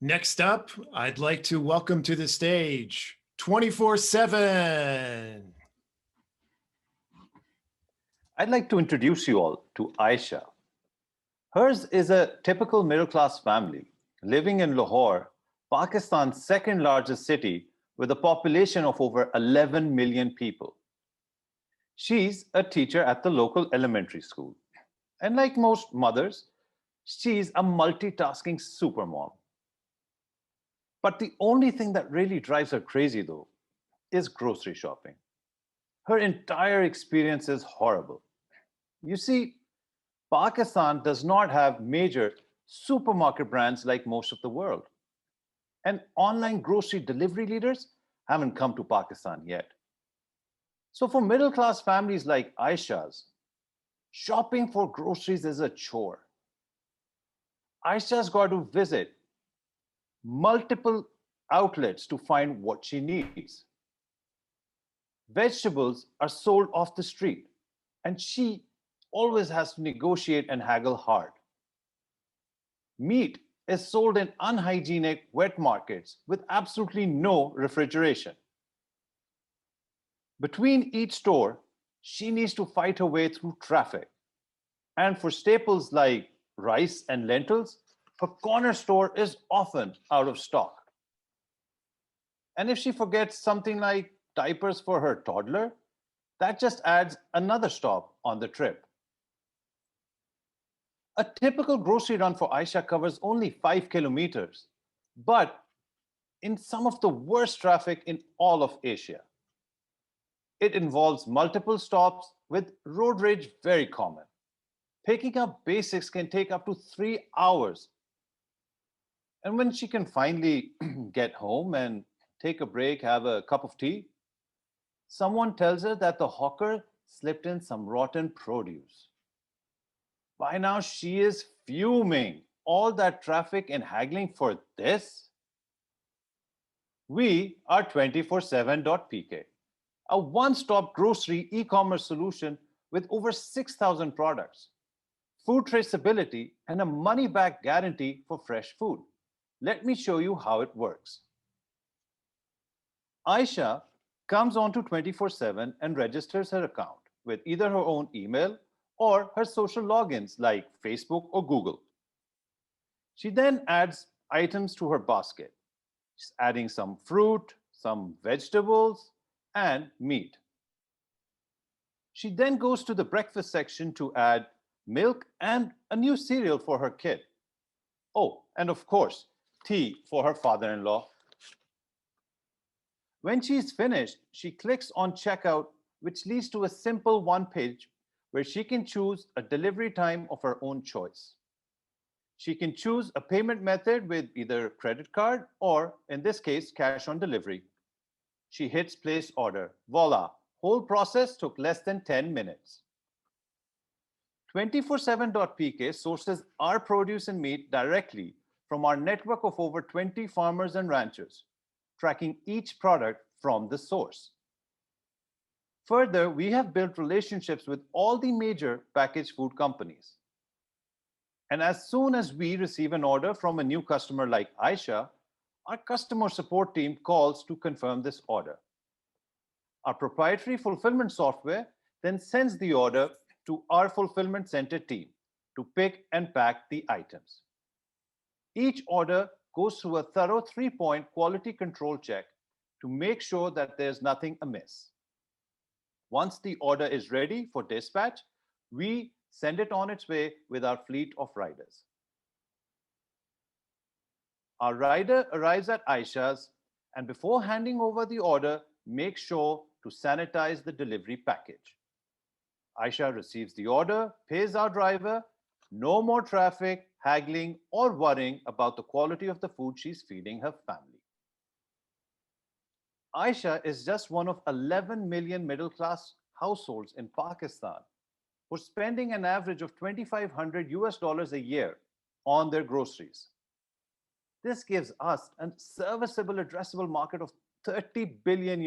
Next up, I'd like to welcome to the stage 24seven. I'd like to introduce you all to Aisha. Hers is a typical middle-class family living in Lahore, Pakistan's second largest city with a population of over 11 million people. She's a teacher at the local elementary school. And like most mothers, she's a multitasking supermom. But the only thing that really drives her crazy, though, is grocery shopping. Her entire experience is horrible. You see, Pakistan does not have major supermarket brands like most of the world. And online grocery delivery leaders haven't come to Pakistan yet. So for middle-class families like Aisha's, shopping for groceries is a chore. Aisha's got to visit multiple outlets to find what she needs. Vegetables are sold off the street, and she always has to negotiate and haggle hard. Meat is sold in unhygienic wet markets with absolutely no refrigeration. Between each store, she needs to fight her way through traffic. And for staples like rice and lentils, her corner store is often out of stock. And if she forgets something like diapers for her toddler, that just adds another stop on the trip. A typical grocery run for Aisha covers only 5 kilometers, but in some of the worst traffic in all of Asia. It involves multiple stops with road rage very common. Picking up basics can take up to 3 hours. And when she can finally get home and take a break, have a cup of tea, someone tells her that the hawker slipped in some rotten produce. By now, she is fuming. All that traffic and haggling for this? We are 24seven.pk, a one-stop grocery e-commerce solution with over 6,000 products, food traceability, and a money-back guarantee for fresh food. Let me show you how it works. Aisha comes onto 24seven and registers her account with either her own email or her social logins like Facebook or Google. She then adds items to her basket. She's adding some fruit, some vegetables, and meat. She then goes to the breakfast section to add milk and a new cereal for her kid. Oh, and of course, tea for her father-in-law. When she's finished, she clicks on checkout, which leads to a simple one page where she can choose a delivery time of her own choice. She can choose a payment method with either credit card or, in this case, cash on delivery. She hits place order. Voila! Whole process took less than 10 minutes. 24seven.pk sources our produce and meat directly from our network of over 20 farmers and ranchers, tracking each product from the source. Further, we have built relationships with all the major packaged food companies. And as soon as we receive an order from a new customer like Aisha, our customer support team calls to confirm this order. Our proprietary fulfillment software then sends the order to our fulfillment center team to pick and pack the items. Each order goes through a thorough 3-point quality control check to make sure that there's nothing amiss. Once the order is ready for dispatch, we send it on its way with our fleet of riders. Our rider arrives at Aisha's and before handing over the order, makes sure to sanitize the delivery package. Aisha receives the order, pays our driver, no more traffic, haggling, or worrying about the quality of the food she's feeding her family. Aisha is just one of 11 million middle-class households in Pakistan who are spending an average of $2,500 a year on their groceries. This gives us a serviceable addressable market of $30 billion,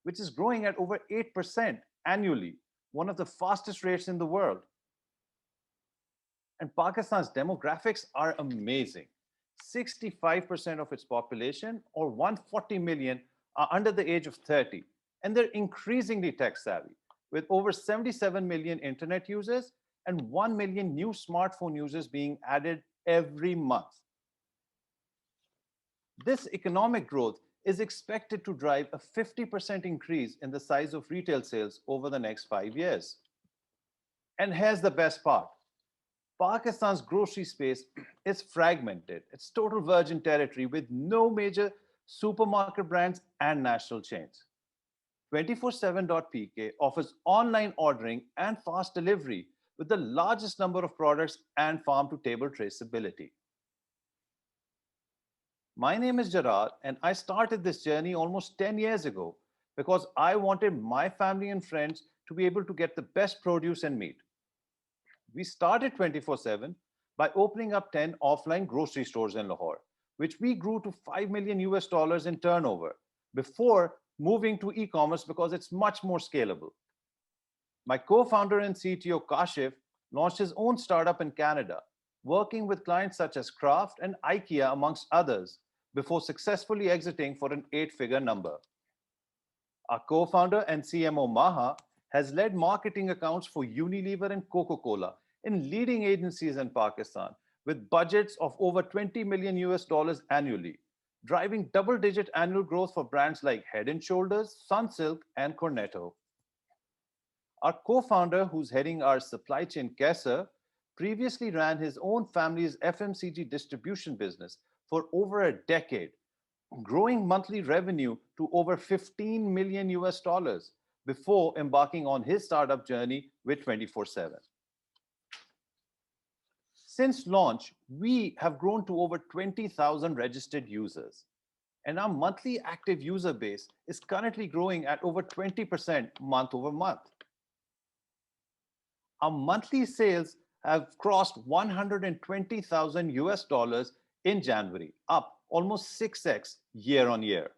which is growing at over 8% annually, one of the fastest rates in the world. And Pakistan's demographics are amazing. 65% of its population, or 140 million, are under the age of 30, and they're increasingly tech savvy, with over 77 million internet users and 1 million new smartphone users being added every month. This economic growth is expected to drive a 50% increase in the size of retail sales over the next 5 years. And here's the best part. Pakistan's grocery space is fragmented. It's total virgin territory with no major supermarket brands and national chains. 24seven.pk offers online ordering and fast delivery with the largest number of products and farm-to-table traceability. My name is Gerard, and I started this journey almost 10 years ago because I wanted my family and friends to be able to get the best produce and meat. We started 24/7 by opening up 10 offline grocery stores in Lahore, which we grew to $5 million in turnover before moving to e-commerce because it's much more scalable. My co-founder and CTO Kashif launched his own startup in Canada, working with clients such as Kraft and IKEA, amongst others, before successfully exiting for an 8-figure number. Our co-founder and CMO Maha has led marketing accounts for Unilever and Coca-Cola in leading agencies in Pakistan with budgets of over $20 million annually, driving double-digit annual growth for brands like Head & Shoulders, Sunsilk, and Cornetto. Our co-founder, who's heading our supply chain, Kesser, previously ran his own family's FMCG distribution business for over a decade, growing monthly revenue to over $15 million before embarking on his startup journey with 24/7. Since launch, we have grown to over 20,000 registered users, and our monthly active user base is currently growing at over 20% month over month. Our monthly sales have crossed $120,000 in January, up almost 6x year on year.